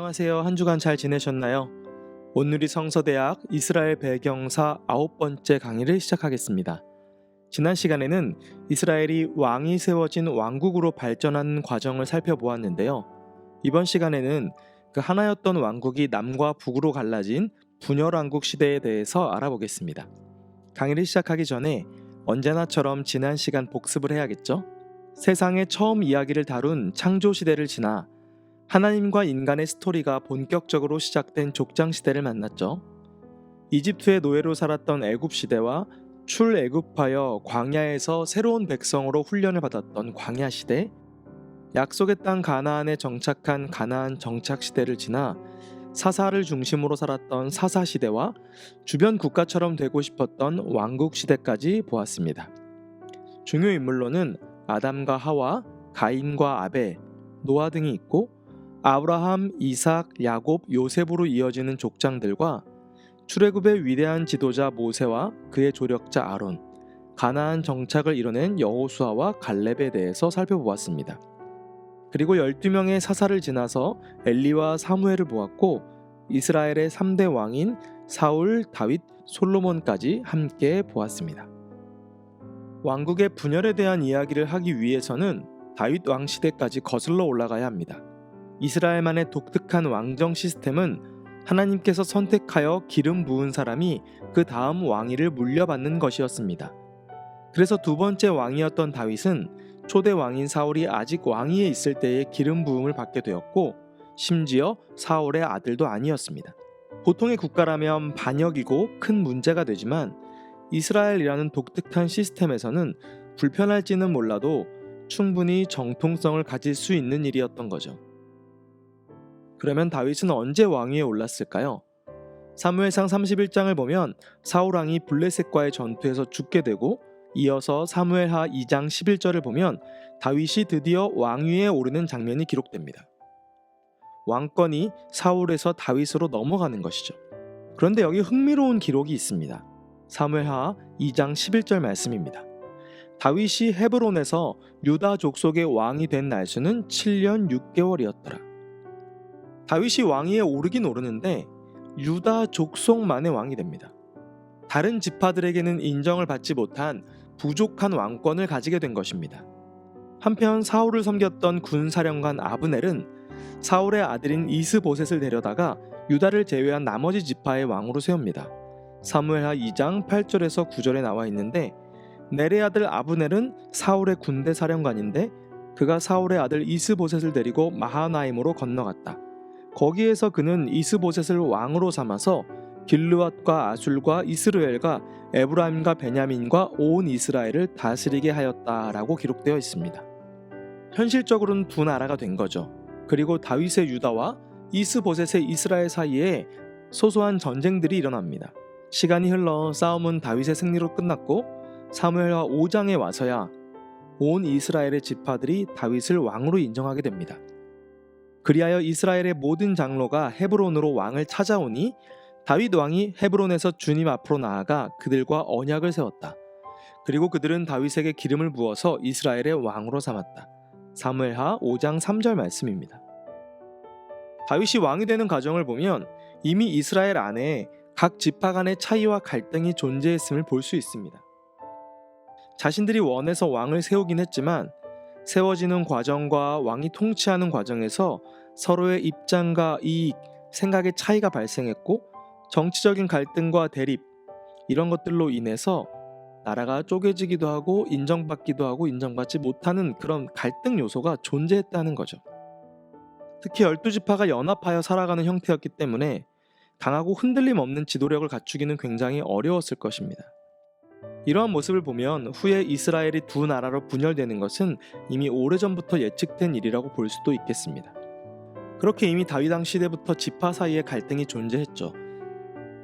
안녕하세요. 한 주간 잘 지내셨나요? 오늘이 성서대학 이스라엘 배경사 9번째 강의를 시작하겠습니다. 지난 시간에는 이스라엘이 왕이 세워진 왕국으로 발전하는 과정을 살펴보았는데요. 이번 시간에는 그 하나였던 왕국이 남과 북으로 갈라진 분열왕국 시대에 대해서 알아보겠습니다. 강의를 시작하기 전에 언제나처럼 지난 시간 복습을 해야겠죠? 세상의 처음 이야기를 다룬 창조 시대를 지나 하나님과 인간의 스토리가 본격적으로 시작된 족장 시대를 만났죠. 이집트의 노예로 살았던 애굽 시대와 출애굽하여 광야에서 새로운 백성으로 훈련을 받았던 광야 시대, 약속의 땅 가나안에 정착한 가나안 정착 시대를 지나 사사를 중심으로 살았던 사사 시대와 주변 국가처럼 되고 싶었던 왕국 시대까지 보았습니다. 중요 인물로는 아담과 하와, 가인과 아벨, 노아 등이 있고 아브라함, 이삭, 야곱, 요셉으로 이어지는 족장들과 출애굽의 위대한 지도자 모세와 그의 조력자 아론, 가나안 정착을 이뤄낸 여호수아와 갈렙에 대해서 살펴보았습니다. 그리고 12명의 사사를 지나서 엘리와 사무엘을 보았고 이스라엘의 3대 왕인 사울, 다윗, 솔로몬까지 함께 보았습니다. 왕국의 분열에 대한 이야기를 하기 위해서는 다윗 왕 시대까지 거슬러 올라가야 합니다. 이스라엘만의 독특한 왕정 시스템은 하나님께서 선택하여 기름 부은 사람이 그 다음 왕위를 물려받는 것이었습니다. 그래서 두 번째 왕이었던 다윗은 초대 왕인 사울이 아직 왕위에 있을 때에 기름 부음을 받게 되었고 심지어 사울의 아들도 아니었습니다. 보통의 국가라면 반역이고 큰 문제가 되지만 이스라엘이라는 독특한 시스템에서는 불편할지는 몰라도 충분히 정통성을 가질 수 있는 일이었던 거죠. 그러면 다윗은 언제 왕위에 올랐을까요? 사무엘상 31장을 보면 사울 왕이 블레셋과의 전투에서 죽게 되고 이어서 사무엘하 2장 11절을 보면 다윗이 드디어 왕위에 오르는 장면이 기록됩니다. 왕권이 사울에서 다윗으로 넘어가는 것이죠. 그런데 여기 흥미로운 기록이 있습니다. 사무엘하 2장 11절 말씀입니다. 다윗이 헤브론에서 유다 족속의 왕이 된 날수는 7년 6개월이었더라. 다윗이 왕위에 오르긴 오르는데 유다 족속만의 왕이 됩니다. 다른 지파들에게는 인정을 받지 못한 부족한 왕권을 가지게 된 것입니다. 한편 사울을 섬겼던 군사령관 아브넬은 사울의 아들인 이스보셋을 데려다가 유다를 제외한 나머지 지파의 왕으로 세웁니다. 사무엘하 2장 8절에서 9절에 나와 있는데 넬의 아들 아브넬은 사울의 군대 사령관인데 그가 사울의 아들 이스보셋을 데리고 마하나임으로 건너갔다. 거기에서 그는 이스보셋을 왕으로 삼아서 길르앗과 아술과 이스르엘과 에브라임과 베냐민과 온 이스라엘을 다스리게 하였다라고 기록되어 있습니다. 현실적으로는 두 나라가 된 거죠. 그리고 다윗의 유다와 이스보셋의 이스라엘 사이에 소소한 전쟁들이 일어납니다. 시간이 흘러 싸움은 다윗의 승리로 끝났고 사무엘하 5장에 와서야 온 이스라엘의 지파들이 다윗을 왕으로 인정하게 됩니다. 그리하여 이스라엘의 모든 장로가 헤브론으로 왕을 찾아오니 다윗 왕이 헤브론에서 주님 앞으로 나아가 그들과 언약을 세웠다. 그리고 그들은 다윗에게 기름을 부어서 이스라엘의 왕으로 삼았다. 사무엘하 5장 3절 말씀입니다. 다윗이 왕이 되는 과정을 보면 이미 이스라엘 안에 각 지파 간의 차이와 갈등이 존재했음을 볼 수 있습니다. 자신들이 원해서 왕을 세우긴 했지만 세워지는 과정과 왕이 통치하는 과정에서 서로의 입장과 이익, 생각의 차이가 발생했고 정치적인 갈등과 대립 이런 것들로 인해서 나라가 쪼개지기도 하고 인정받기도 하고 인정받지 못하는 그런 갈등 요소가 존재했다는 거죠. 특히 12지파가 연합하여 살아가는 형태였기 때문에 강하고 흔들림 없는 지도력을 갖추기는 굉장히 어려웠을 것입니다. 이러한 모습을 보면 후에 이스라엘이 두 나라로 분열되는 것은 이미 오래전부터 예측된 일이라고 볼 수도 있겠습니다. 그렇게 이미 다윗 왕 시대부터 지파 사이에 갈등이 존재했죠.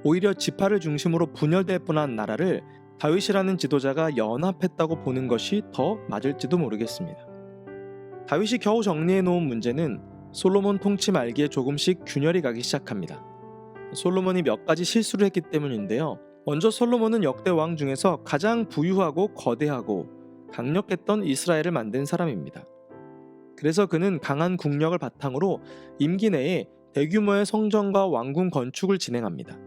오히려 지파를 중심으로 분열될 뻔한 나라를 다윗이라는 지도자가 연합했다고 보는 것이 더 맞을지도 모르겠습니다. 다윗이 겨우 정리해 놓은 문제는 솔로몬 통치 말기에 조금씩 균열이 가기 시작합니다. 솔로몬이 몇 가지 실수를 했기 때문인데요. 먼저 솔로몬은 역대 왕 중에서 가장 부유하고 거대하고 강력했던 이스라엘을 만든 사람입니다. 그래서 그는 강한 국력을 바탕으로 임기 내에 대규모의 성전과 왕궁 건축을 진행합니다.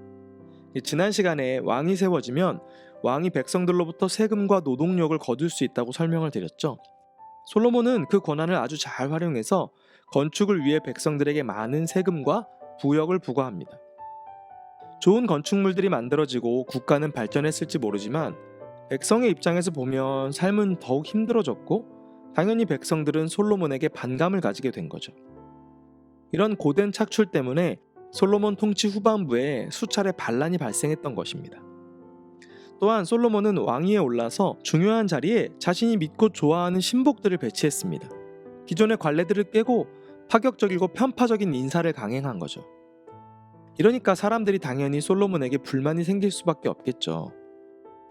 지난 시간에 왕이 세워지면 왕이 백성들로부터 세금과 노동력을 거둘 수 있다고 설명을 드렸죠. 솔로몬은 그 권한을 아주 잘 활용해서 건축을 위해 백성들에게 많은 세금과 부역을 부과합니다. 좋은 건축물들이 만들어지고 국가는 발전했을지 모르지만 백성의 입장에서 보면 삶은 더욱 힘들어졌고 당연히 백성들은 솔로몬에게 반감을 가지게 된 거죠. 이런 고된 착출 때문에 솔로몬 통치 후반부에 수차례 반란이 발생했던 것입니다. 또한 솔로몬은 왕위에 올라서 중요한 자리에 자신이 믿고 좋아하는 신복들을 배치했습니다. 기존의 관례들을 깨고 파격적이고 편파적인 인사를 강행한 거죠. 이러니까 사람들이 당연히 솔로몬에게 불만이 생길 수밖에 없겠죠.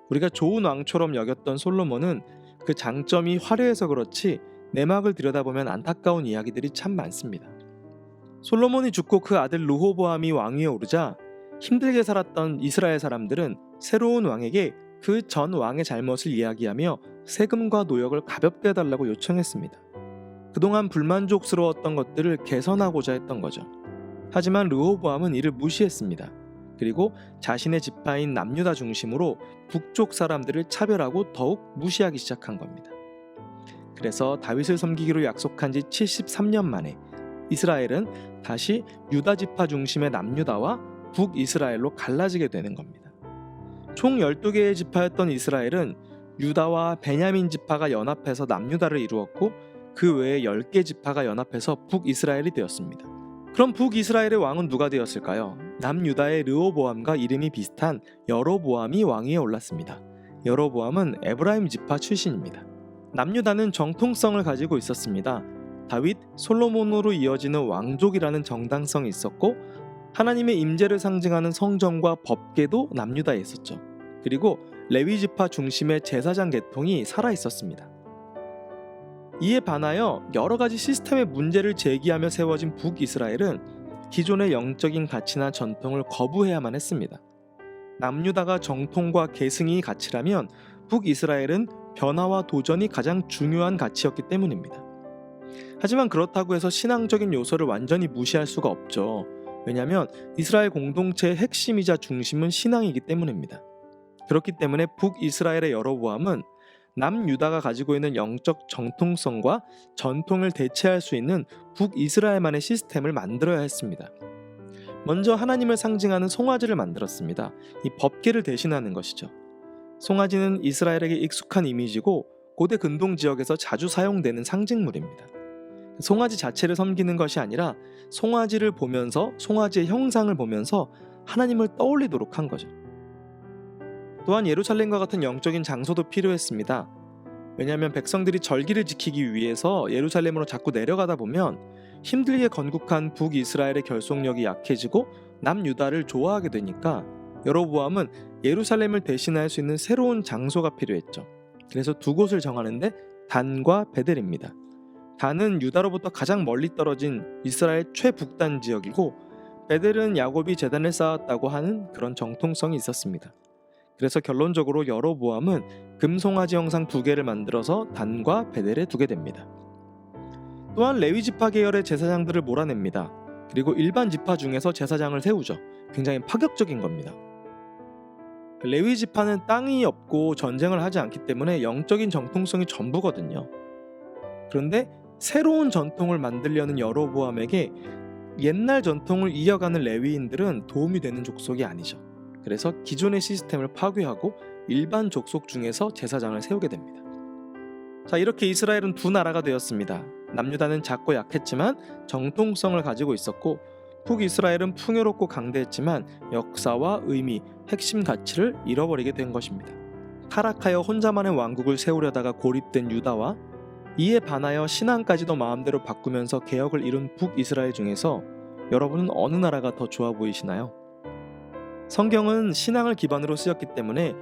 우리가 좋은 왕처럼 여겼던 솔로몬은 그 장점이 화려해서 그렇지 내막을 들여다보면 안타까운 이야기들이 참 많습니다. 솔로몬이 죽고 그 아들 르호보암이 왕위에 오르자 힘들게 살았던 이스라엘 사람들은 새로운 왕에게 그 전 왕의 잘못을 이야기하며 세금과 노역을 가볍게 해달라고 요청했습니다. 그동안 불만족스러웠던 것들을 개선하고자 했던 거죠. 하지만 르호보암은 이를 무시했습니다. 그리고 자신의 지파인 남유다 중심으로 북쪽 사람들을 차별하고 더욱 무시하기 시작한 겁니다. 그래서 다윗을 섬기기로 약속한 지 73년 만에 이스라엘은 다시 유다 지파 중심의 남유다와 북이스라엘로 갈라지게 되는 겁니다. 총 12개의 지파였던 이스라엘은 유다와 베냐민 지파가 연합해서 남유다를 이루었고 그 외에 10개 지파가 연합해서 북이스라엘이 되었습니다. 그럼 북이스라엘의 왕은 누가 되었을까요? 남유다의 르호보암과 이름이 비슷한 여로보암이 왕위에 올랐습니다. 여로보암은 에브라임 지파 출신입니다. 남유다는 정통성을 가지고 있었습니다. 다윗, 솔로몬으로 이어지는 왕족이라는 정당성이 있었고 하나님의 임재를 상징하는 성전과 법궤도 남유다에 있었죠. 그리고 레위 지파 중심의 제사장 계통이 살아 있었습니다. 이에 반하여 여러 가지 시스템의 문제를 제기하며 세워진 북이스라엘은 기존의 영적인 가치나 전통을 거부해야만 했습니다. 남유다가 정통과 계승이 가치라면 북이스라엘은 변화와 도전이 가장 중요한 가치였기 때문입니다. 하지만 그렇다고 해서 신앙적인 요소를 완전히 무시할 수가 없죠. 왜냐하면 이스라엘 공동체의 핵심이자 중심은 신앙이기 때문입니다. 그렇기 때문에 북이스라엘의 여로보암은 남유다가 가지고 있는 영적 정통성과 전통을 대체할 수 있는 북이스라엘만의 시스템을 만들어야 했습니다. 먼저 하나님을 상징하는 송아지를 만들었습니다. 이 법궤를 대신하는 것이죠. 송아지는 이스라엘에게 익숙한 이미지고 고대 근동 지역에서 자주 사용되는 상징물입니다. 송아지 자체를 섬기는 것이 아니라 송아지를 보면서 송아지의 형상을 보면서 하나님을 떠올리도록 한 거죠. 또한 예루살렘과 같은 영적인 장소도 필요했습니다. 왜냐하면 백성들이 절기를 지키기 위해서 예루살렘으로 자꾸 내려가다 보면 힘들게 건국한 북이스라엘의 결속력이 약해지고 남유다를 좋아하게 되니까 여로보암은 예루살렘을 대신할 수 있는 새로운 장소가 필요했죠. 그래서 두 곳을 정하는데 단과 베델입니다. 단은 유다로부터 가장 멀리 떨어진 이스라엘 최북단 지역이고 베델은 야곱이 제단을 쌓았다고 하는 그런 정통성이 있었습니다. 그래서 결론적으로 여로보암은 금송아지 형상 2개를 만들어서 단과 베델에 두게 됩니다. 또한 레위 지파 계열의 제사장들을 몰아냅니다. 그리고 일반 지파 중에서 제사장을 세우죠. 굉장히 파격적인 겁니다. 레위 지파는 땅이 없고 전쟁을 하지 않기 때문에 영적인 정통성이 전부거든요. 그런데 새로운 전통을 만들려는 여로보암에게 옛날 전통을 이어가는 레위인들은 도움이 되는 족속이 아니죠. 그래서 기존의 시스템을 파괴하고 일반 족속 중에서 제사장을 세우게 됩니다. 자, 이렇게 이스라엘은 두 나라가 되었습니다. 남유다는 작고 약했지만 정통성을 가지고 있었고 북이스라엘은 풍요롭고 강대했지만 역사와 의미, 핵심 가치를 잃어버리게 된 것입니다. 타락하여 혼자만의 왕국을 세우려다가 고립된 유다와 이에 반하여 신앙까지도 마음대로 바꾸면서 개혁을 이룬 북이스라엘 중에서 여러분은 어느 나라가 더 좋아 보이시나요? 성경은 신앙을 기반으로 쓰였기 때문에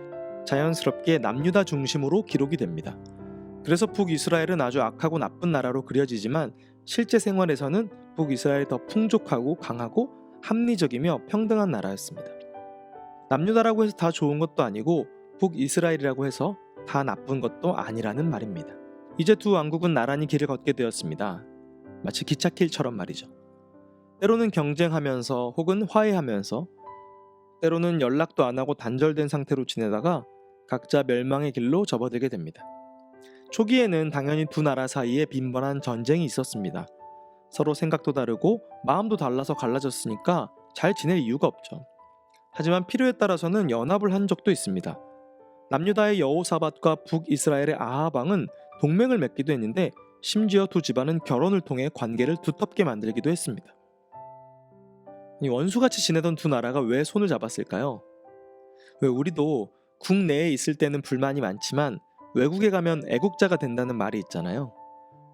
자연스럽게 남유다 중심으로 기록이 됩니다. 그래서 북이스라엘은 아주 악하고 나쁜 나라로 그려지지만 실제 생활에서는 북이스라엘이 더 풍족하고 강하고 합리적이며 평등한 나라였습니다. 남유다라고 해서 다 좋은 것도 아니고 북이스라엘이라고 해서 다 나쁜 것도 아니라는 말입니다. 이제 두 왕국은 나란히 길을 걷게 되었습니다. 마치 기찻길처럼 말이죠. 때로는 경쟁하면서 혹은 화해하면서, 때로는 연락도 안 하고 단절된 상태로 지내다가 각자 멸망의 길로 접어들게 됩니다. 초기에는 당연히 두 나라 사이에 빈번한 전쟁이 있었습니다. 서로 생각도 다르고 마음도 달라서 갈라졌으니까 잘 지낼 이유가 없죠. 하지만 필요에 따라서는 연합을 한 적도 있습니다. 남유다의 여호사밧과 북이스라엘의 아합 왕은 동맹을 맺기도 했는데, 심지어 두 집안은 결혼을 통해 관계를 두텁게 만들기도 했습니다. 원수같이 지내던 두 나라가 왜 손을 잡았을까요? 왜 우리도 국내에 있을 때는 불만이 많지만 외국에 가면 애국자가 된다는 말이 있잖아요.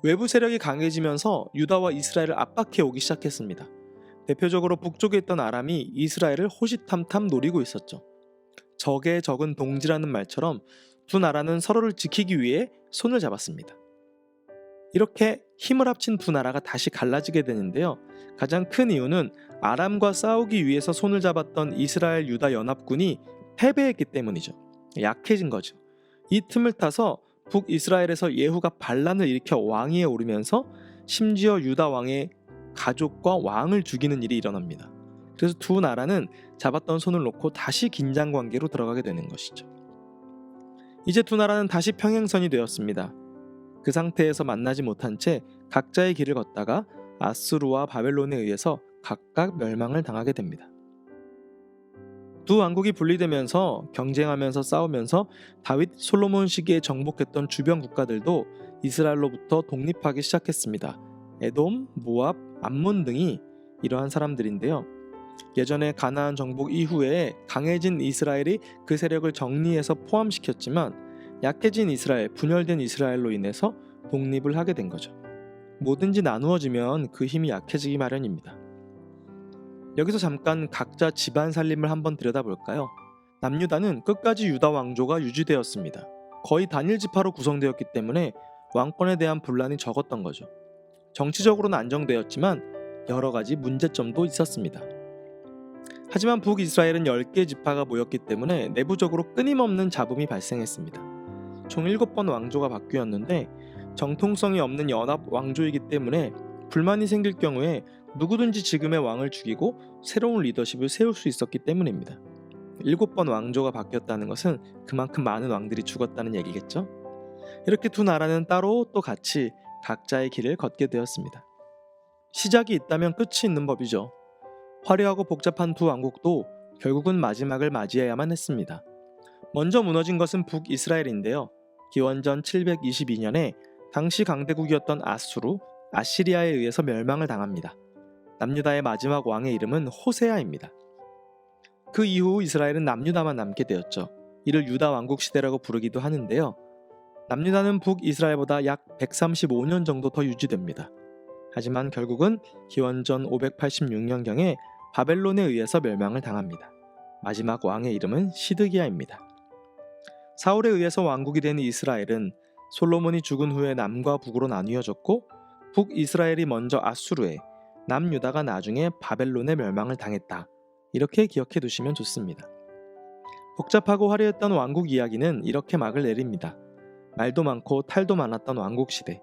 외부 세력이 강해지면서 유다와 이스라엘을 압박해 오기 시작했습니다. 대표적으로 북쪽에 있던 아람이 이스라엘을 호시탐탐 노리고 있었죠. 적의 적은 동지라는 말처럼 두 나라는 서로를 지키기 위해 손을 잡았습니다. 이렇게 힘을 합친 두 나라가 다시 갈라지게 되는데요. 가장 큰 이유는 아람과 싸우기 위해서 손을 잡았던 이스라엘 유다 연합군이 패배했기 때문이죠. 약해진 거죠. 이 틈을 타서 북이스라엘에서 예후가 반란을 일으켜 왕위에 오르면서 심지어 유다 왕의 가족과 왕을 죽이는 일이 일어납니다. 그래서 두 나라는 잡았던 손을 놓고 다시 긴장 관계로 들어가게 되는 것이죠. 이제 두 나라는 다시 평행선이 되었습니다. 그 상태에서 만나지 못한 채 각자의 길을 걷다가 아수르와 바벨론에 의해서 각각 멸망을 당하게 됩니다. 두 왕국이 분리되면서 경쟁하면서 싸우면서 다윗 솔로몬 시기에 정복했던 주변 국가들도 이스라엘로부터 독립하기 시작했습니다. 에돔, 모압, 암몬 등이 이러한 사람들인데요. 예전에 가나안 정복 이후에 강해진 이스라엘이 그 세력을 정리해서 포함시켰지만 약해진 이스라엘, 분열된 이스라엘로 인해서 독립을 하게 된 거죠. 뭐든지 나누어지면 그 힘이 약해지기 마련입니다. 여기서 잠깐 각자 집안 살림을 한번 들여다볼까요? 남유다는 끝까지 유다 왕조가 유지되었습니다. 거의 단일 지파로 구성되었기 때문에 왕권에 대한 분란이 적었던 거죠. 정치적으로는 안정되었지만 여러 가지 문제점도 있었습니다. 하지만 북이스라엘은 10개 지파가 모였기 때문에 내부적으로 끊임없는 잡음이 발생했습니다. 총 7번 왕조가 바뀌었는데 정통성이 없는 연합 왕조이기 때문에 불만이 생길 경우에 누구든지 지금의 왕을 죽이고 새로운 리더십을 세울 수 있었기 때문입니다. 7번 왕조가 바뀌었다는 것은 그만큼 많은 왕들이 죽었다는 얘기겠죠? 이렇게 두 나라는 따로 또 같이 각자의 길을 걷게 되었습니다. 시작이 있다면 끝이 있는 법이죠. 화려하고 복잡한 두 왕국도 결국은 마지막을 맞이해야만 했습니다. 먼저 무너진 것은 북이스라엘인데요. 기원전 722년에 당시 강대국이었던 아수르, 아시리아에 의해서 멸망을 당합니다. 남유다의 마지막 왕의 이름은 호세아입니다. 그 이후 이스라엘은 남유다만 남게 되었죠. 이를 유다 왕국 시대라고 부르기도 하는데요. 남유다는 북이스라엘보다 약 135년 정도 더 유지됩니다. 하지만 결국은 기원전 586년경에 바벨론에 의해서 멸망을 당합니다. 마지막 왕의 이름은 시드기야입니다. 사울에 의해서 왕국이 된 이스라엘은 솔로몬이 죽은 후에 남과 북으로 나뉘어졌고, 북이스라엘이 먼저 아수르에, 남유다가 나중에 바벨론의 멸망을 당했다. 이렇게 기억해 두시면 좋습니다. 복잡하고 화려했던 왕국 이야기는 이렇게 막을 내립니다. 말도 많고 탈도 많았던 왕국 시대.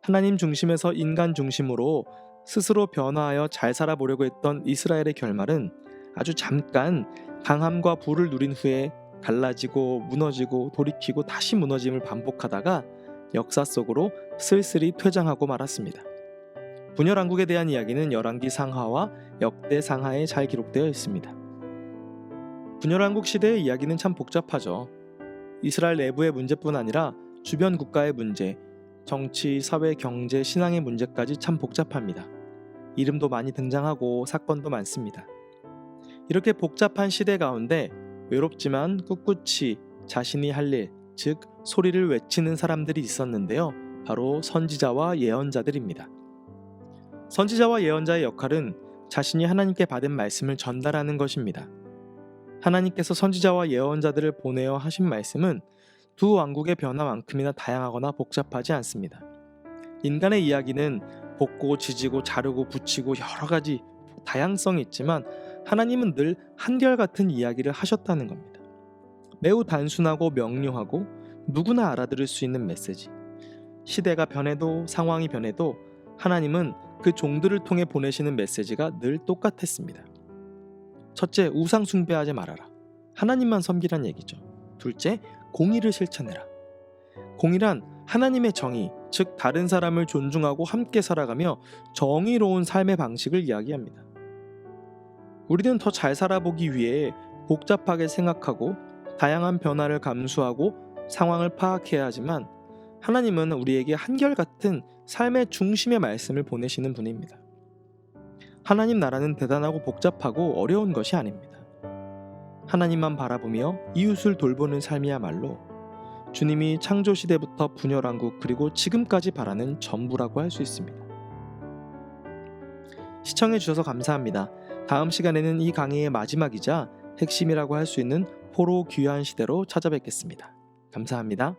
하나님 중심에서 인간 중심으로 스스로 변화하여 잘 살아보려고 했던 이스라엘의 결말은 아주 잠깐 강함과 부를 누린 후에 갈라지고 무너지고 돌이키고 다시 무너짐을 반복하다가 역사 속으로 쓸쓸히 퇴장하고 말았습니다. 분열왕국에 대한 이야기는 열왕기 상하와 역대 상하에 잘 기록되어 있습니다. 분열왕국 시대의 이야기는 참 복잡하죠. 이스라엘 내부의 문제뿐 아니라 주변 국가의 문제, 정치, 사회, 경제, 신앙의 문제까지 참 복잡합니다. 이름도 많이 등장하고 사건도 많습니다. 이렇게 복잡한 시대 가운데 외롭지만 꿋꿋이 자신이 할 일, 즉 소리를 외치는 사람들이 있었는데요. 바로 선지자와 예언자들입니다. 선지자와 예언자의 역할은 자신이 하나님께 받은 말씀을 전달하는 것입니다. 하나님께서 선지자와 예언자들을 보내어 하신 말씀은 두 왕국의 변화만큼이나 다양하거나 복잡하지 않습니다. 인간의 이야기는 볶고 지지고 자르고 붙이고 여러 가지 다양성이 있지만 하나님은 늘 한결같은 이야기를 하셨다는 겁니다. 매우 단순하고 명료하고 누구나 알아들을 수 있는 메시지. 시대가 변해도 상황이 변해도 하나님은 그 종들을 통해 보내시는 메시지가 늘 똑같았습니다. 첫째, 우상 숭배하지 말아라. 하나님만 섬기란 얘기죠. 둘째, 공의를 실천해라. 공의란 하나님의 정의, 즉 다른 사람을 존중하고 함께 살아가며 정의로운 삶의 방식을 이야기합니다. 우리는 더 잘 살아보기 위해 복잡하게 생각하고 다양한 변화를 감수하고 상황을 파악해야 하지만 하나님은 우리에게 한결같은 삶의 중심의 말씀을 보내시는 분입니다. 하나님 나라는 대단하고 복잡하고 어려운 것이 아닙니다. 하나님만 바라보며 이웃을 돌보는 삶이야말로 주님이 창조시대부터 분열왕국 그리고 지금까지 바라는 전부라고 할 수 있습니다. 시청해주셔서 감사합니다. 다음 시간에는 이 강의의 마지막이자 핵심이라고 할 수 있는 포로 귀환 시대로 찾아뵙겠습니다. 감사합니다.